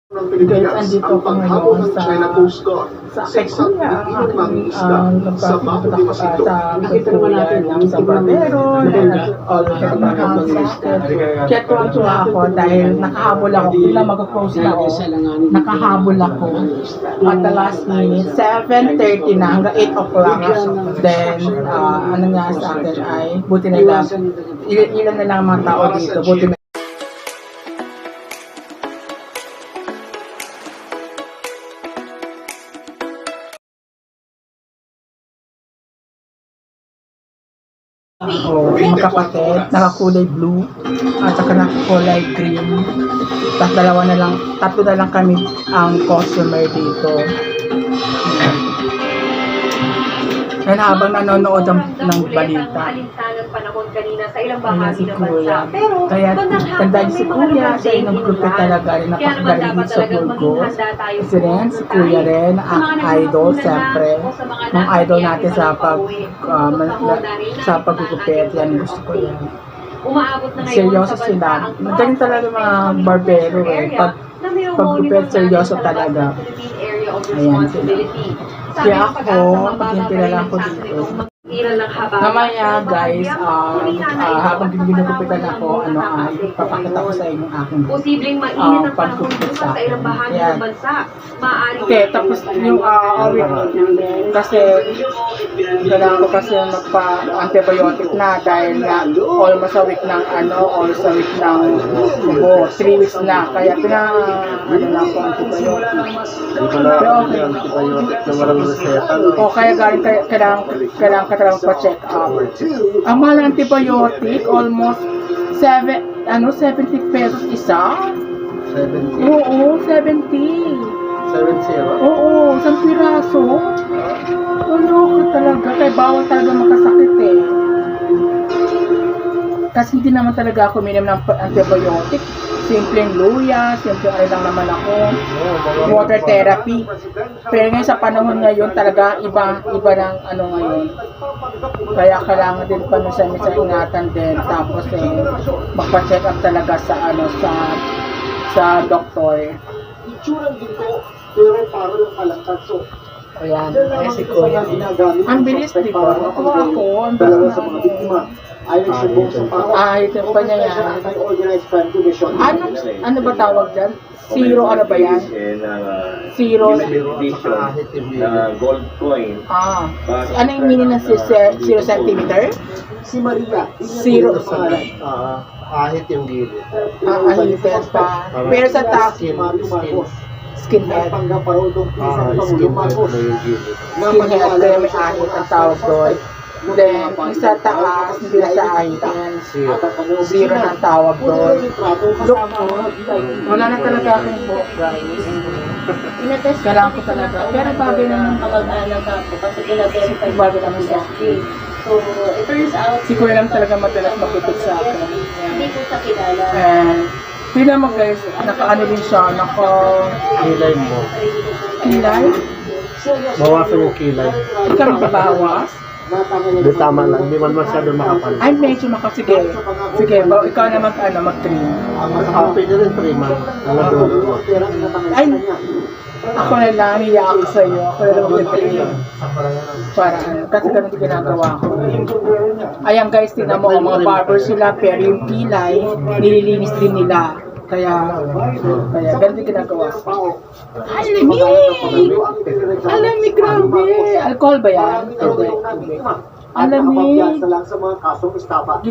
Guys, andito ako ngayon sa aking kuya, nagpapunta sa kuya ng sa Barbero, kaya tuwa ako dahil nakahabol ako, hindi mag-close na ako, nakahabol ako at the last minute, 7:30 na hanggang 8 o'clock, then ano nga sa akin ay, buti na lang, ilan na lang mga tao dito, buti na magkapatid, nakakulay blue at saka nakakulay green. Tapos tatlo na lang kami ang customer dito. Yan habang nanonood ng balita. Kanina sa ilang bahagi ng bansa. Pero kaya tandaan si Kuya, siya yung nag-grupe talaga rin, napakagaling din sa Burgos. Kasi rin, si Kuya rin, ang idol, siyempre. Ang idol natin sa pag-gupit, yan gusto ko yan. Seryoso sila. Magaling talaga mga barbero eh. Pag-gupit, seryoso talaga. Ayan sila. Kaya ako, paghintay na lang ko dito. Mamaya guys, habang ginugupitan ako, papakita ko sa inyo aking pagkupit sa akin. Yan. Okay, tapos yung kasi kailangan ko kasi magpa-antibiotic na dahil na almost a week ng almost a week ng 3 weeks na. Kaya na ako antibiotic. O kaya kailangan ka talagang pa-check up. Ang mahal ng antibiotic, almost 70 pesos isa? 70? Oo, 70. 70? Oo, isang piraso. Ano ka talaga? Kaya bawal talaga makasakit eh. Kasi hindi naman talaga ako minom ng antibiotic. Simpleng luya, simpleng lang naman ako. Water therapy. Pero ngayon sa panahon ngayon talaga iba ng ngayon. Kaya kailangan din pa sa ingatan din. Tapos magpa-check up talaga sa doktor. Ayan, si Kuya. Ang bilis, di ba? Ang bilis na ito pa niya yan. Ano ba tawag dyan? Zero, ano ba yan? Zero. Na gold coin. Ano yung meaning ng 0 centimeter? Si Maria. Zero. Ahit yung gilid. Ahitin pa. Pero sa skinhead. Skinhead, kaya may ahit ang tawag doon. Then, sa taas, hindi na siya ahitin. Zero na ang tawag doon. Wala na talaga akong book, guys. Kailangan ko talaga. Pero bagay naman kapag-alag ako kasi bagay naman sa akin. So, it turns out, Si Kuya lang talaga madalas magupit sa akin. hindi ko sa kilala. And, tingnan mo guys, naka-ano din siya, Kilay mo. kilay. Bawasan yung kilay. Ikaw magbabawas. Hindi tama lang. Hindi man masyado makapal. Ay, medyo Sige, ikaw na mag-trim. Pwede rin 3 man. Ang dulo. Ay, ako na lang, hiya ako sa'yo. Ako na lang mag-trim. Para kasi ganun yung ginagawa ko. Ayan guys, tingnan mo, ang mga barber sila, pero yung kilay, nililinis din nila. Kaya ganun yung ginagawa ko. Alamig, grabe. Alcohol ba yan? Alamig.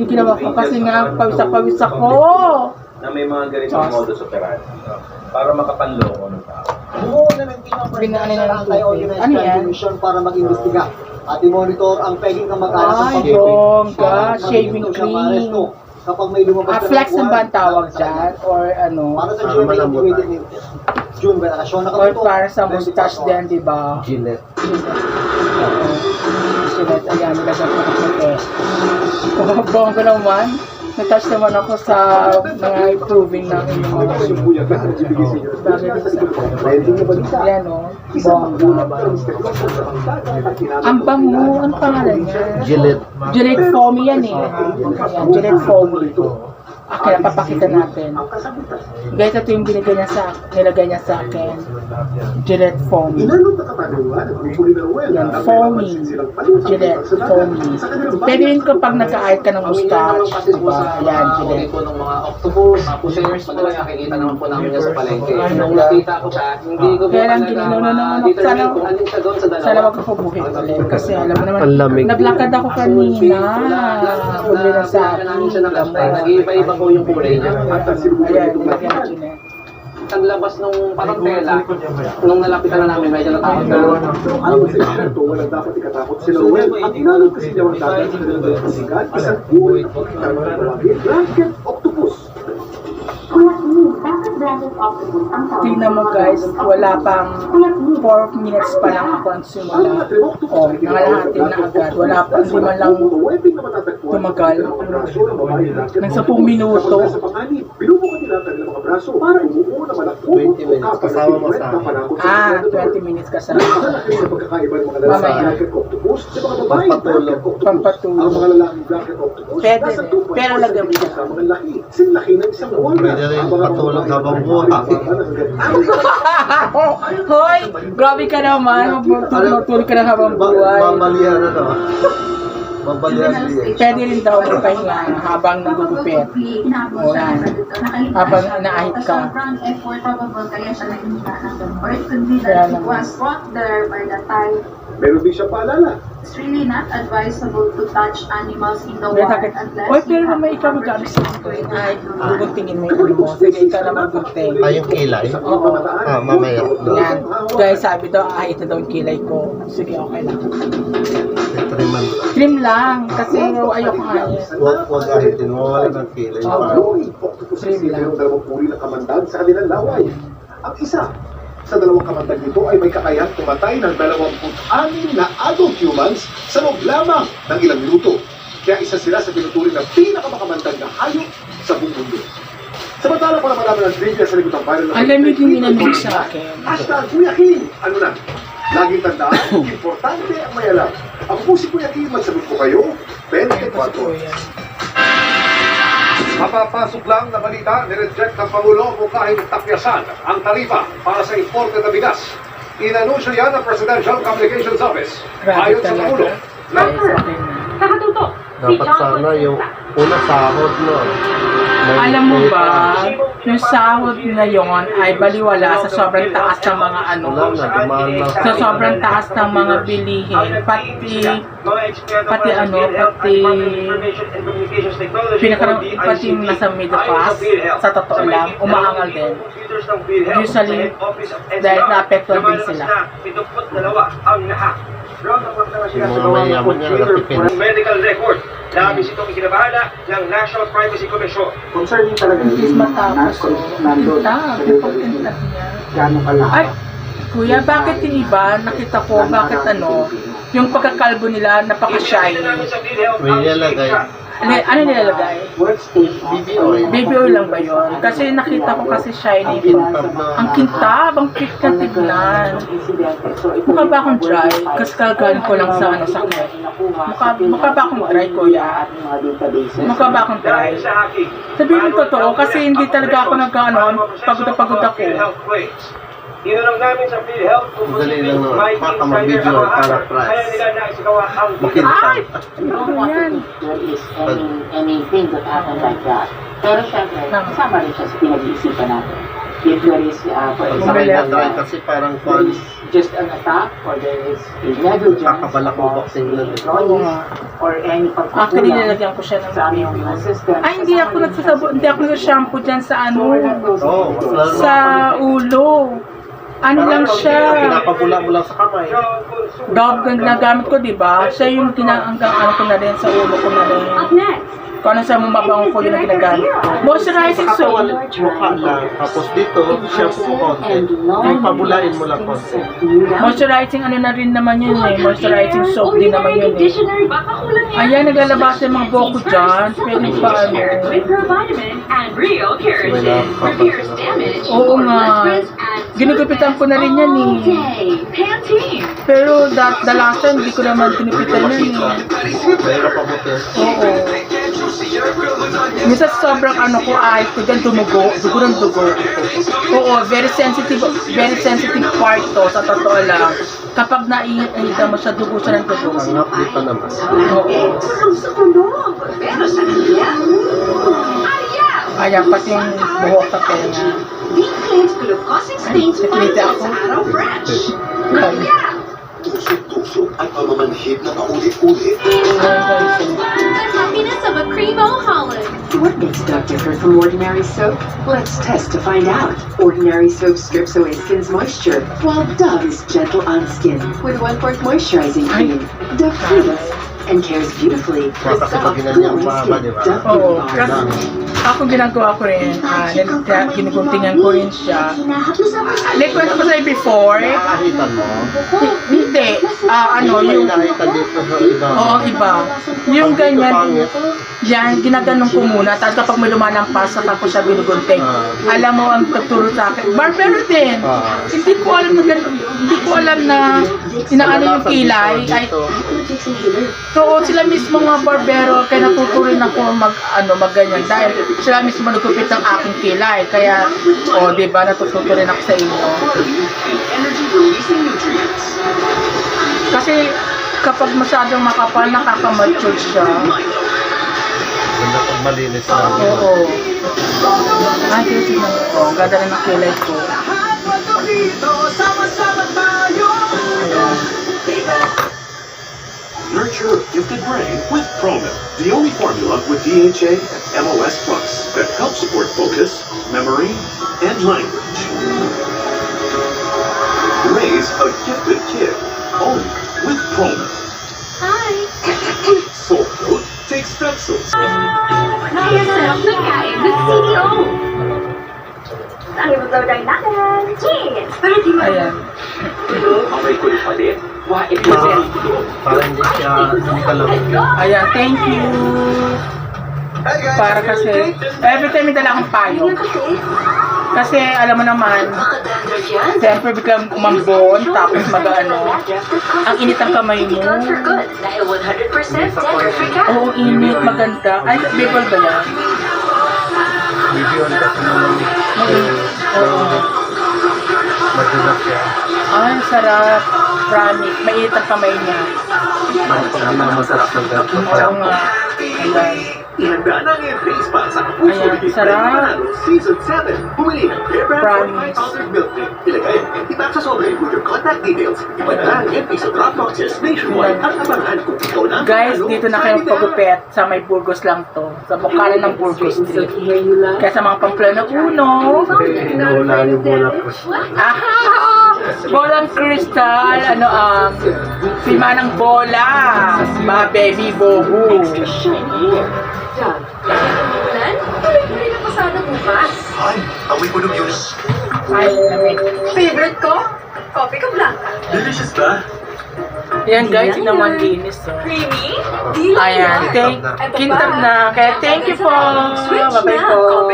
Ginawa ko kasi nga, pawis ako. Na may mga ganitong modus operandi. Para makapanloko ng tao. Binaan na lang tubig. Ano yan? Para mag-imbestiga at i-monitor ang peging kamag-anak ng Ay, bongga. Shaving cream. Kapag may lumabas Flex na ba ang tawag dyan? Or ano? para sa June, June, bakasyon na Or para sa mustache din, di ba? Gillette. Gillette, ayan, nilagyan ko ng puti. Bongga naman. Natouch naman ako sa mga improving ng inyong Ayan o, bongga. Ang bango, ano pangalan niya? Gillette. Gillette Foamy yan eh. Ayan, Gillette Foamy. Okay, napapakita natin. Ang kasagutan. Guys, ito yung nilagay niya sa akin. Gillette Foamy. Inanong na katanungan ng grupo ni Noel Yan, na foamy. silang palusang Gillette personalan Foamy. sa kanilang Pwede rin ko pag nagka-art ka ng mustache. Kasi po Diba? sa Yan, mga uri Gillette. po ng mga octopus, mga pusers, madalas nakikita naman po namin yan sa palengke. Nung nakita ko siya, hindi ko po Kaya lang, talaga sana determine kung alin siya doon sa dalawa. Sana wag ako buhay ulit. Kasi alam mo naman, Ang lamig. naglakad ako kanina. Uli na sa akin. namin siya nakastay. Nag-iiba-iba po yung kulay niya. Ayan, nilagyan ko Gillette. Paglabas nung parang tela, nung nalapitan na namin, medyo natakot na. Alam mo sa eksperto, walang dapat ikatakot si Noel at inanong kasi niya ang dagat sa kanilang dalawang isang buhay na pagkakita ng tawagin, blanket octopus. Tingnan mo guys, wala pang 4 minutes pa lang ako ang simula. O, nangalahati na agad. Wala pa, hindi man lang tumagal. Nang 10 minuto. Binubukan nila ang kanilang mga braso para umuo na malakpong 20 minutes, kasama mo sa akin. 20 minutes kasama. Sa laki ng pagkakaiba ng mga lalaki Mamaya. blanket octopus sa mga babae blanket octopus. Pampatulog. Ang mga lalaking blanket octopus Pwede nasa rin. 2.5 Pero lagyan mo siya. sa mga laki. Sinlaki ng isang wala. Pwede rin Ang mga patulog babae habang blanket buhay. Hoy! Grabe ka naman. Matulog ka na habang buhay. Babalihan na naman. Babalihan niya. Pwede rin daw magpahinga habang nagugupit. O yan. Habang inaahit ka. Sobrang effort probable kaya siya nakita ng ganun. Or it could be Kaya that it naman. was brought there by the time. Meron din siya paalala. It's really not advisable to touch animals in the Kaya wild takit. unless Oy, pero you have naman ikaw mag-ano sa akin. Ay, guguntingin mo yung ulo mo. Sige, ikaw na maggunting. Ay, yung kilay? Oo. Ah, mamaya. Yan. Guys, sabi daw, ito daw yung kilay ko. Sige, okay lang. Triman. Trim lang. Kasi ayoko nga yan. Huwag ahitin mo. Wala ng kilay. Oo. Pangloy, octopus ay mayroong dalawang uri ng kamandag sa kanilang laway. Ang isa sa dalawang kamandag nito ay may kakayahang tumatay ng 26 na adult humans sa loob lamang ng ilang minuto. Kaya isa sila sa tinuturing ng pinakamakamandag na hayop sa buong mundo. Samantala para malaman ang trivia sa likod ng viral na Alam mo yung inamig sa akin. Hashtag Kuya Kim! Ano na? Laging tandaan, importante ang may alam. Ako po si Kuya Kim, magsagot ko kayo, 24 oras. Mapapasok lang na balita, nireject ng Pangulo kung kahit takyasan ang tarifa para sa imported na bigas. Inanunsyo yan ng Presidential Communications Office. Grabe Ayon sa Pangulo, talaga. Guys, okay na. Nakatutok. Dapat sana yung una sahod mo. Alam mo ba, yung sahod na yon ay baliwala sa sobrang taas ng mga ano, Wala na, dumaan lang. sa sobrang taas ng mga bilihin, pati pati yung nasa middle class, sa totoo lang, umaangal din. Usually, dahil naapektuhan din sila. Yung mga mayaman niya, nakatipid. Medical record. Labis itong ikinabahala ng National Privacy Commission. concerning talaga Is matapos, kintab, yung pagkintab niya. Ay, kuya, bakit yung iba, nakita ko, bakit yung pagkakalbo nila, napaka-shiny. May nilalagay. Ano nilalagay? BBO. Baby oil lang ba yun? Kasi nakita ko kasi shiny pa. Ang kintab, ang cute ka tignan. Mukha ba akong dry? Kasi kagaling ko lang sa sa net. Mukha ba akong dry, kuya? Mukha ba akong dry? Sabihin mo totoo, kasi hindi talaga ako pagod ako. Inunong namin sa PhilHealth kung Madali lang naman. may Baka insider mag-video ang para mahal. price. Kaya nila naisigawa ang Makintang. Ay! Ano yan? there is anything that happened like that. Pero syempre, kasama rin siya sa pinag-iisipan natin. If there is, for Pag example, sinay kasi parang there is just an attack or there is a negligence Kakabalak mo of boxing lang. Oo nga. or any Actually, pagkukulang nilalagyan ko siya ng sa aming baby. system. Ay, hindi ako nag-shampoo dyan sa Oo, mas lalo. sa ulo. Ano lang siya, Pinapabula mo lang sa kamay. Dove ang ginagamit ko, di ba? Siya yung hanggang ano ko na rin, sa ulo ko na rin. Up next, Kung ano sa mabango ko yung ginagamit ko. Moisturizing soap. Katawan, mukha lang. Tapos dito, shampoo konti. Yung pabulain mo lang konti. Moisturizing ano na rin naman yun eh. Moisturizing soap din naman yun eh. dictionary, baka kulang yan. Ayan, naglalabas yung mga buhok ko dyan. Pwede pa ano. With provitamin and real keratin. Repairs damage. Oo nga. Ginugupitan ko na rin yan eh. Day. Pantene. Pero dalasan, hindi ko naman ginupitan yan eh. Mahirap pabutin. Oo. Minsan sobrang ano ko, ayos ko dyan, dugo ng dugo. Oo, very sensitive part to, sa totoo lang. Kapag naiinita mo sa dugo siya ng dugo. Ang dito naman. Oo. Ayan, pati yung buhok sa tenga. Ay, nakita ako. Tusok-tusok at pamamanhid na paulit-ulit. The happiness of a Cremo Holland. What makes Dove different from ordinary soap? Let's test to find out. Ordinary soap strips away skin's moisture, while Dove is gentle on skin with 1/4 moisturizing cream. Dove cleans and cares beautifully with Kasi pag soft, ginanyan glowing pa ba, skin. di ba? Dove Oo, Beauty Bar. kasi ako ginagawa ko rin, ginuguntingan ko rin siya. Like ko ko sa'yo before, Nakahitan mo? hindi, Yung yung, nakita dito sa iba. oo, iba. Yung Pag dito ganyan, pangit. yan, ginaganon ko muna, tapos kapag may lumalampas, saka ko siya binugunting. Alam mo, ang tuturo sa akin, barbero din. Hindi ko alam na inaano yung kilay. Ay, so, sila mismo mga barbero, kaya natuturin ako magganyan dahil sila mismo nagupit ng aking kilay. Kaya, di ba, natuturin ako sa inyo. Kasi, kapag masyadong makapal, nakakamature siya. Ganda pag malinis na. Oo. Ay, kasi ang ganda rin ng kilay ko. Ayan. Nurture a gifted brain with ProMilk, the only formula with DHA and MOS Plus that helps support focus, memory, and language. Raise a gifted kid, only with ProMilk. Hi! Soul Coat takes Strepsils. Napakasarap na kain ng CEO! Ang ibang natin! Cheers! Ayan. Amoy kulit palit. Wah, it was in. Para hindi ka lang. Ayan, thank you. Para kasi, every time may dala akong payo. Kasi, alam mo naman, siyempre biglang umambon, tapos ang init ang kamay mo. Dahil 100% dandruff-free ka. Oo, init, maganda. Ay, bigol ba yan? Bibigyan ka sa naman. Oo. Matulas siya. Ay, sarap. Promise, mainit ang kamay niya. Hindi na masarap sa gato. Oo nga. Ayan. Ihanda na ang entries para sa Ayan, sarap. Season 7. Bumili ng Bear Brand Promise. 45 powdered milk tea. Ilagay ang empty pack sa sobre with your contact details. Ipadala ang empty sa drop boxes nationwide at abangan kung ikaw na ang Guys, panalo dito na sa kayong kanila. pagupit sa may Burgos lang to. Sa Bukala ng Burgos Street. Here you love. Kaya sa mga Pamplona Uno. Wala yung bola ko. Bolang Crystal, si Manang Bola, mga baby bobo. Ulan? Tuloy-tuloy na pasada bukas. Ay, amoy ko ng yun. Ay, lamig. Favorite ko? Coffee ka blanca. Delicious ba? Yan guys, yun naman linis. Oh. Creamy? Ayan, kintab na. Kaya thank you po. Bye-bye po.